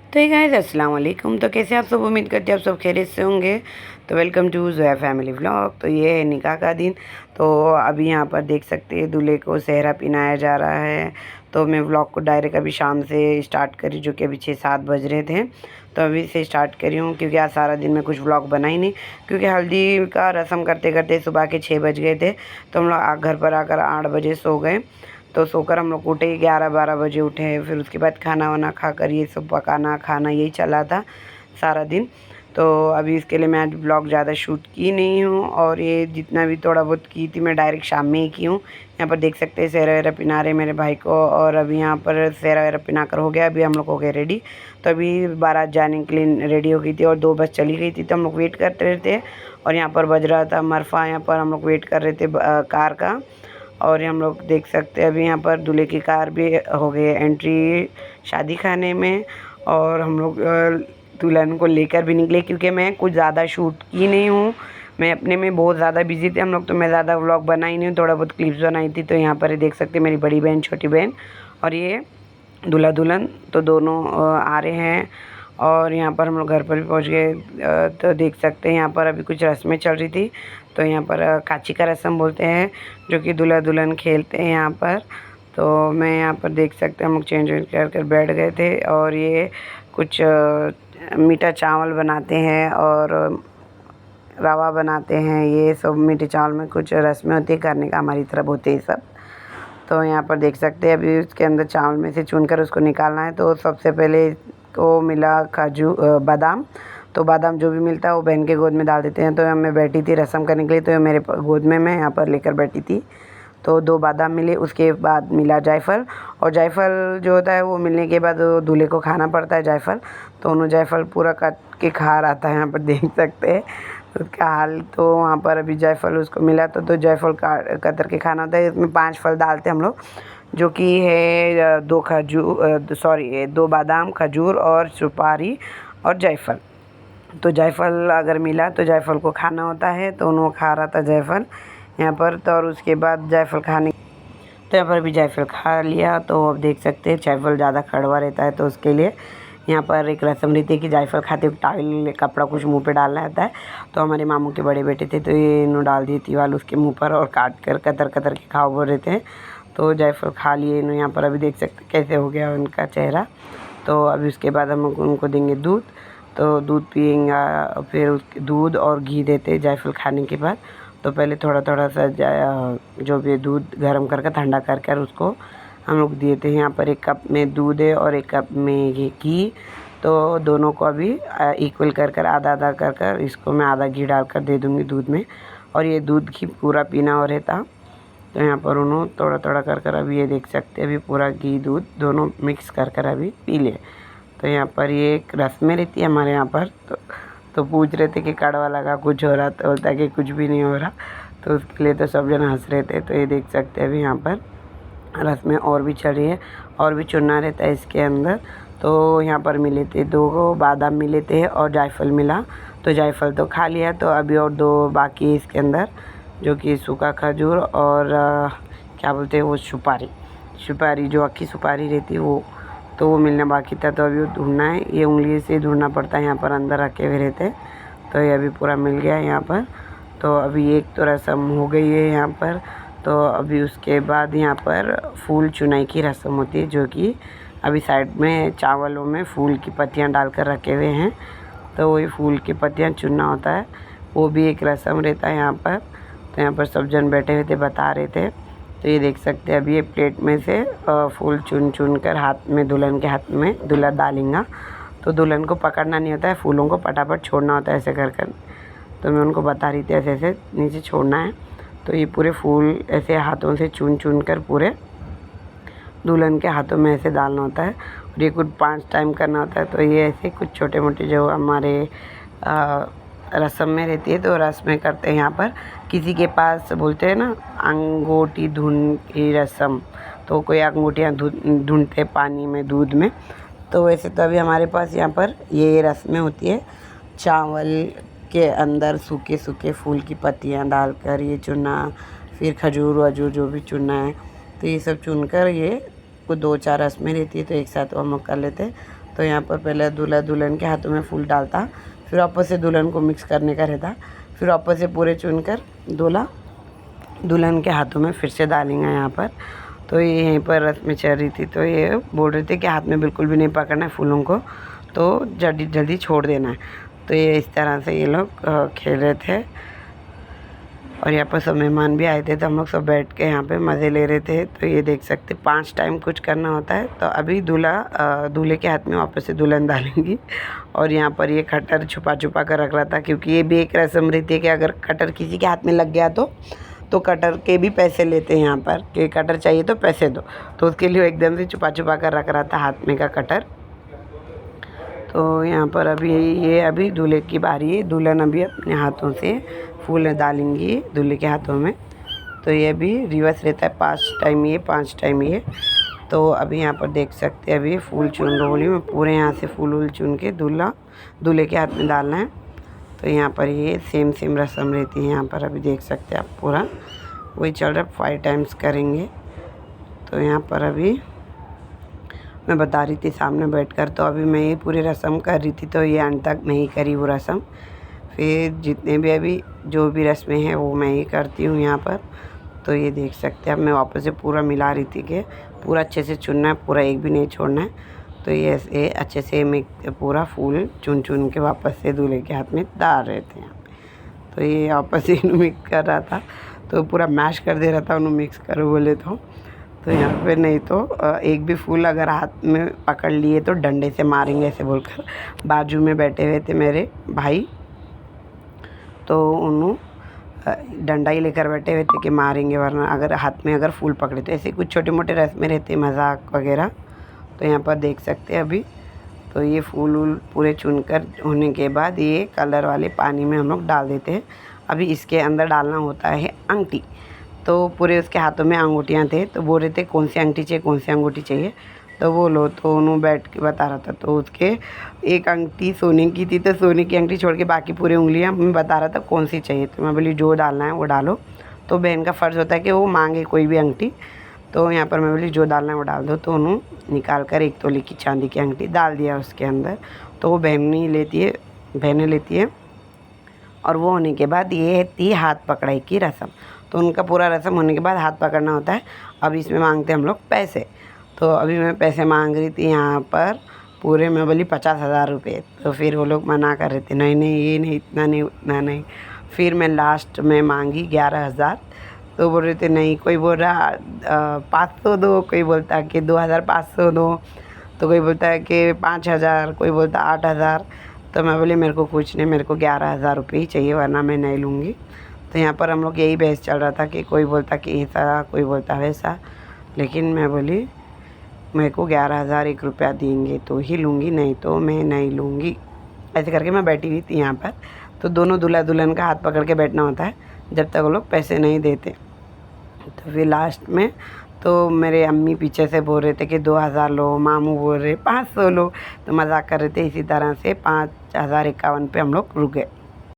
तो गाइस अस्सलाम वालेकुम। तो कैसे आप सब, उम्मीद करते हैं आप सब खैरियत से होंगे। तो welcome to Zoya family vlog. तो ये है निकाह का दिन। तो अभी यहाँ पर देख सकते हैं दूल्हे को सेहरा पिनाया जा रहा है। तो मैं व्लॉग को डायरेक्ट अभी शाम से स्टार्ट करी, जो कि अभी 6-7 बज रहे थे। तो अभी से स्टार्ट करी हूँ क्योंकि आज सारा दिन में कुछ व्लॉग बना ही नहीं, क्योंकि हल्दी का रस्म करते करते सुबह के 6 बज गए थे। तो हम लोग घर पर आकर 8 बजे सो गए। तो सोकर हम लोग उठे 11-12 बजे उठे। फिर उसके बाद खाना वाना खाकर ये सब पकाना खाना यही चला था सारा दिन। तो अभी इसके लिए मैं आज ब्लॉग ज़्यादा शूट की नहीं हूँ, और ये जितना भी थोड़ा बहुत की थी मैं डायरेक्ट शाम में ही की हूँ। यहाँ पर देख सकते हैं सेहरा वेहरा पिना रहे मेरे भाई को, और अभी यहाँ पर सेहरा वेहरा पिना कर हो गया। अभी हम लोग हो गए रेडी। तो अभी बारात जाने के लिए रेडी हो गई थी और 2 बस चली गई थी। तो हम लोग वेट करते रहे थे, और यहाँ पर बज रहा था मरफ़ा। यहाँ पर हम लोग वेट कर रहे थे कार का। और हम लोग देख सकते हैं अभी यहाँ पर दूल्हे की कार भी हो गई एंट्री शादी खाने में। और हम लोग दुल्हन को लेकर भी निकले, क्योंकि मैं कुछ ज़्यादा शूट की नहीं हूँ। मैं अपने में बहुत ज़्यादा बिजी थे हम लोग, तो मैं ज़्यादा व्लॉग बनाई नहीं हूँ, थोड़ा बहुत क्लिप्स बनाई थी। तो यहाँ पर देख सकते हैं मेरी बड़ी बहन छोटी बहन और ये दूल्हा दुल्हन तो दोनों आ रहे हैं। और यहाँ पर हम लोग घर पर भी पहुँच गए। तो देख सकते हैं यहाँ पर अभी कुछ रस्में चल रही थी। तो यहाँ पर काची का रस्म बोलते हैं, जो कि दूल्हा दुल्हन खेलते हैं यहाँ पर। तो मैं यहाँ पर देख सकते हैं हम लोग चेंज कर कर बैठ गए थे। और ये कुछ मीठा चावल बनाते हैं और रवा बनाते हैं। ये सब मीठे चावल में कुछ रस्में होती है करने का, हमारी तरफ होते हैं सब। तो यहाँ पर देख सकते हैं अभी उसके अंदर चावल में से चुनकर उसको निकालना है। तो सबसे पहले को मिला बादाम। तो बादाम जो भी मिलता है वो बहन के गोद में डाल देते हैं। तो मैं बैठी थी रस्म करने के लिए, तो मेरे गोद में मैं यहाँ पर लेकर बैठी थी। तो 2 बादाम मिले, उसके बाद मिला जायफल। और जायफल जो होता है वो मिलने के बाद वो दूल्हे को खाना पड़ता है जायफल। तो उन्होंने जायफल पूरा काट के खा रहा था, यहाँ पर देख सकते हैं उसका हाल। तो वहाँ पर अभी जायफल उसको मिला, तो जायफल कतर के खाना होता है। इसमें 5 फल डालते हैं हम लोग, जो कि है 2 बादाम, खजूर और सुपारी और जायफल। तो जायफल अगर मिला तो जायफल को खाना होता है। तो उन्होंने खा रहा था जायफल यहाँ पर। तो और उसके बाद जायफल खाने, तो यहाँ पर भी जायफल खा लिया। तो अब देख सकते हैं जायफल ज़्यादा कड़वा रहता है, तो उसके लिए यहाँ पर एक रस्म रहती है कि जायफल खाते हुए टावल कपड़ा कुछ मुंह पे डालना रहता है। तो हमारे मामू के बड़े बेटे थे, तो ये इन्होंने डाल दिए तीवाल उसके मुंह पर और काट कर कतर कतर के खाओ बोल रहे थे। तो जायफल खा लिए इन्होंने। यहाँ पर अभी देख सकते कैसे हो गया उनका चेहरा। तो अभी उसके बाद हम उनको देंगे दूध। तो दूध पिएंगे, फिर उसके दूध और घी देते जायफल खाने के बाद। तो पहले थोड़ा थोड़ा सा जो भी दूध गर्म करके ठंडा कर कर उसको हम लोग दिए थे। यहाँ पर 1 कप में दूध है और 1 कप में ये घी। तो दोनों को अभी इक्वल कर कर आधा आधा कर कर इसको मैं आधा घी डाल कर दे दूँगी दूध में। और ये दूध घी पूरा पीना हो रहता। तो यहाँ पर उन्होंने थोड़ा थोड़ा कर कर अभी ये देख सकते हैं अभी पूरा घी दूध दोनों मिक्स कर कर अभी पी ले। तो यहाँ पर ये एक रस्में रहती है हमारे यहाँ पर। तो पूछ रहे थे कि कड़वा लगा, कुछ हो रहा, तो बोलता है कि कुछ भी नहीं हो रहा। तो उसके लिए तो सब जन हंस रहे थे। तो ये देख सकते हैं अभी यहाँ पर रस्में और भी चल रही है, और भी चुनना रहता है इसके अंदर। तो यहाँ पर मिले थे 2 बादाम मिले थे और जायफल मिला। तो जायफल तो खा लिया। तो अभी और 2 बाकी है इसके अंदर, जो कि सूखा खजूर और क्या बोलते हैं वो सुपारी जो अक्की सुपारी रहती है वो। तो वो मिलना बाकी था। तो अभी वो ढूंढना है, ये उंगली से ढूंढना पड़ता है, यहाँ पर अंदर रखे हुए रहते हैं। तो ये अभी पूरा मिल गया यहाँ पर। तो अभी एक तो रस्म हो गई है यहाँ पर। तो अभी उसके बाद यहाँ पर फूल चुनाई की रस्म होती है, जो कि अभी साइड में चावलों में फूल की पत्तियाँ डालकर रखे हुए हैं। तो वही फूल की पत्तियाँ चुनना होता है, वो भी एक रस्म रहता है यहाँ पर। तो यहाँ पर सब जन बैठे हुए थे, बता रहे थे। तो ये देख सकते हैं अभी ये प्लेट में से फूल चुन कर हाथ में दुल्हन के हाथ में दूल्हा डालेंगा। तो दुल्हन को पकड़ना नहीं होता है, फूलों को फटाफट छोड़ना होता है ऐसे कर कर। तो मैं उनको बता रही थी ऐसे ऐसे नीचे छोड़ना है। तो ये पूरे फूल ऐसे हाथों से चुन कर पूरे दुल्हन के हाथों में ऐसे डालना होता है, और ये कुछ 5 टाइम करना होता है। तो ये ऐसे कुछ छोटे मोटे जो हमारे रस्म में रहती है, तो रस्में करते हैं यहाँ पर। किसी के पास बोलते हैं ना अंगूठी ढूंढ की रस्म, तो कोई अंगूठियाँ ढूंढते पानी में दूध में। तो वैसे तो अभी हमारे पास यहाँ पर ये रस्में होती है, चावल के अंदर सूखे सूखे फूल की पत्तियाँ डालकर ये चुनना, फिर खजूर वजूर जो भी चुनना है। तो ये सब चुनकर ये कुछ 2-4 रस्में रहती है, तो एक साथ हम लोग कर लेते हैं। तो यहाँ पर पहले दूल्हा दुल्हन के हाथों में फूल डालता, फिर वापस से दुल्हन को मिक्स करने का रहता, फिर वापस से पूरे चुनकर दूल्हा दुल्हन के हाथों में फिर से डालेंगे यहाँ पर। तो ये यहीं पर रस्में चल रही थी, तो ये बोल रहे थे कि हाथ में बिल्कुल भी नहीं पकड़ना है फूलों को, तो जल्दी जल्दी छोड़ देना है। तो ये इस तरह से ये लोग खेल रहे थे और यहाँ पर सब मेहमान भी आए थे, तो हम लोग सब बैठ के यहाँ पे मज़े ले रहे थे। तो ये देख सकते 5 टाइम कुछ करना होता है। तो अभी दूल्हे के हाथ में वापस से दुल्हन डालेंगी और यहाँ पर ये कटर छुपा छुपा कर रख रहा था, क्योंकि ये भी एक रस्म रहती है कि अगर कटर किसी के हाथ में लग गया तो कटर के भी पैसे लेते हैं यहाँ पर, कि कटर चाहिए तो पैसे दो। तो उसके लिए एकदम से छुपा छुपा कर रख रहा था हाथ में का कटर। तो यहाँ पर अभी दूल्हे की बारी है, दुल्हन अभी अपने हाथों से फूल डालेंगी दूल्हे के हाथों में। तो ये अभी रिवर्स रहता है, 5 टाइम ये। तो अभी यहाँ पर देख सकते हैं, अभी फूल चुन रही हूँ मैं, पूरे यहाँ से फूल चुन के दूल्हे के हाथ में डालना है। तो यहाँ पर ये सेम रस्म रहती है यहाँ पर, अभी देख सकते हैं आप, पूरा वही चल रहा है, 5 टाइम्स करेंगे। तो यहाँ पर अभी मैं बता रही थी सामने बैठकर, तो अभी मैं ये पूरी रस्म कर रही थी, तो ये अंत तक नहीं करी वो रस्म। फिर जितने भी अभी जो भी रस्में हैं वो मैं ही करती हूँ यहाँ पर। तो ये देख सकते हैं, अब मैं वापस से पूरा मिला रही थी कि पूरा अच्छे से चुनना है, पूरा एक भी नहीं छोड़ना है। तो ये ऐसे अच्छे से मैं पूरा फूल चुन के वापस से दूल्हे के हाथ में डाल रहे थे यहाँ पे। तो ये वापस से इन्हों मिक्स कर रहा था, तो पूरा मैश कर दे रहा था, उन्होंने मिक्स करो बोले तो यहाँ पे नहीं तो एक भी फूल अगर हाथ में पकड़ लिए तो डंडे से मारेंगे ऐसे बोलकर बाजू में बैठे हुए थे मेरे भाई। तो उन्होंने डंडा ही लेकर बैठे हुए थे कि मारेंगे, वरना अगर हाथ में अगर फूल पकड़े। तो ऐसे कुछ छोटे मोटे रस्में रहते मजाक वगैरह। तो यहाँ पर देख सकते हैं अभी, तो ये फूल पूरे चुनकर होने के बाद ये कलर वाले पानी में हम लोग डाल देते हैं। अभी इसके अंदर डालना होता है अंगूठी। तो पूरे उसके हाथों में अंगूठियाँ थे, तो बोल रहे थे कौन सी अंगूठी चाहिए, कौन सी अंगूठी चाहिए। तो वो लो, तो उन्होंने बैठ के बता रहा था, तो उसके एक अंगूठी सोने की थी, तो सोने की अंगूठी छोड़ के बाकी पूरी उंगलियां मैं बता रहा था कौन सी चाहिए। तो मैं बोली जो डालना है वो डालो। तो बहन का फ़र्ज़ होता है कि वो मांगे कोई भी अंगूठी। तो यहाँ पर मैं बोली जो डालना है वो डाल दो। तो उन्होंने निकाल कर 1 तोले की चांदी की अंगूठी डाल दिया उसके अंदर। तो वो बहनें लेती है और वो होने के बाद ये थी हाथ पकड़ाई की रस्म। तो उनका पूरा रस्म होने के बाद हाथ पकड़ना होता है। अब इसमें मांगते हम लोग पैसे। तो अभी मैं पैसे मांग रही थी यहाँ पर पूरे, मैं बोली 50,000 रुपये। तो फिर वो लोग मना कर रहे थे, नहीं ये नहीं, इतना नहीं, उतना नहीं। फिर मैं लास्ट में मांगी 11,000। तो बोल रहे थे नहीं, कोई बोल रहा 500 दो, कोई बोलता है कि 2,500 दो, तो कोई बोलता है कि 5,000, कोई बोलता 8,000। तो मैं बोली मेरे को कुछ नहीं, मेरे को 11,000 रुपये ही चाहिए, वरना मैं नहीं लूँगी। तो यहाँ पर हम लोग यही बहस चल रहा था कि कोई बोलता कि ऐसा, कोई बोलता वैसा। लेकिन मैं बोली मेरे को 11,001 रुपया देंगे तो ही लूँगी, नहीं तो मैं नहीं लूँगी। ऐसे करके मैं बैठी हुई थी यहाँ पर। तो दोनों दूल्हा दुल्हन का हाथ पकड़ के बैठना होता है जब तक वो लोग पैसे नहीं देते। तो फिर लास्ट में तो मेरे अम्मी पीछे से बोल रहे थे कि 2,000 लो, मामू बोल रहे 500 लो। तो मजाक कर रहे थे। इसी तरह से 5,051 पे हम लोग रुक गए।